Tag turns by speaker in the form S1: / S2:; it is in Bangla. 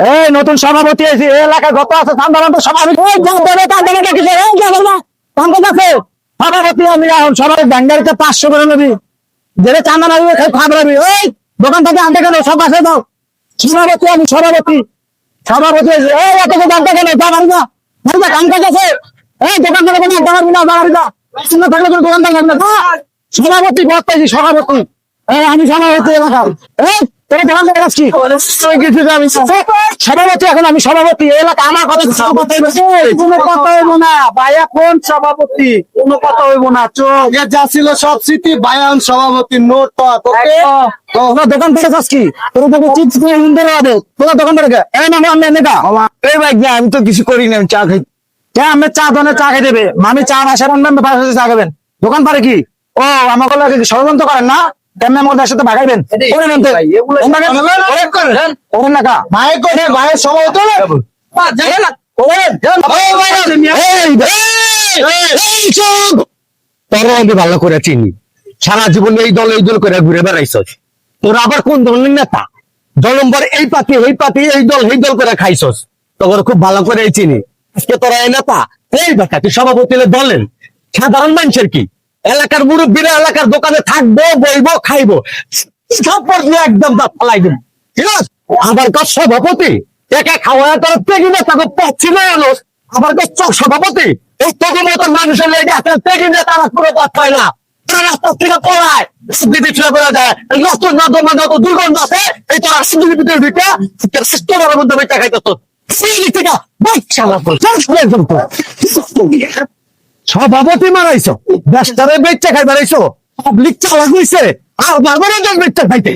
S1: এই নতুন সভাপতি এসে এলাকায় গত আছে সাধারণত সভাপতি সভাপতি আমি এখন সবাই ব্যাঙ্গারিতে 500 করে নেবি যেটা চান্দা না দিবে খাবি ওই দোকান থেকে আনতে কেন সব বাসে দাও সভাপতি আমি সভাপতি সভাপতি এই এত আনতে কেন যাবার না কাম কাজ আছে এই দোকান থেকে কোনো আনতে পারবি না বাড়ি দা থাকলে কোনো দোকান থাকবে না সভাপতি পদ পাইছি সভাপতি এই আমি সভাপতি এলাকার এই তোরা দোকান থেকে আসছি সভাপতি এখন আমি সভাপতি এলাকা আমার কথা কোনো কথা হইব না ভাইয়া কোন সভাপতি কোনো কথা হইব না চোখ যা ছিল সব স্মৃতি ভাইয়ান সভাপতি নোট তোরা দোকান থেকে আসছি তোর তোকে চিপস করে সুন্দর হবে তোরা দোকান থেকে এই না আমি নেতা এই ভাই আমি তো কিছু করি না আমি চা খাই আমি চা দোকানে চা খাই দেবে আমি চা না সেরকম চা খাবেন দোকান পারে কি ও আমাকে ষড়যন্ত্র করেন না কেমন মধ্যে সাথে ভাগাইবেন ভাইয়ের সভাপতি তোরা আমি ভালো করে চিনি সারা জীবন এই দল করে ঘুরে বেড়াইছ তোরা আবার কোন ধরনের নেতা 2 নম্বর এই পাতি এই দল করে খাইছস তোর খুব ভালো করে চিনি আজকে তোরা এই নেতা এই বেটা তুই সভাপতি দলেন সাধারণ মানুষের কি এলাকার মুরব্বীরা এলাকার দোকানে থাকবো বইবো খাইবো একদম ফলাই দিব ঠিক আছে আবার কাজ সভাপতি একা খাওয়া তোর পেগি না তাকে পাচ্ছি না এলো আবার কাজ সভাপতি এই তখন মতো মানুষের লেগে আছে পেগি না তারা কোনো কথা হয় না রাস্তা থেকে পড়ায় দিদি ছিল করা যায় নতুন দুর্গন্ধ আছে এই তোর রাষ্ট্রপতির ভিতরে ঢুকে তোর মধ্যে বেচা খাইতো সভাপতি মারাইছ দেশটারে বেচা খাই মারাইছো পাবলিক চালাক হইছে আর বারবার বেচা খাইতে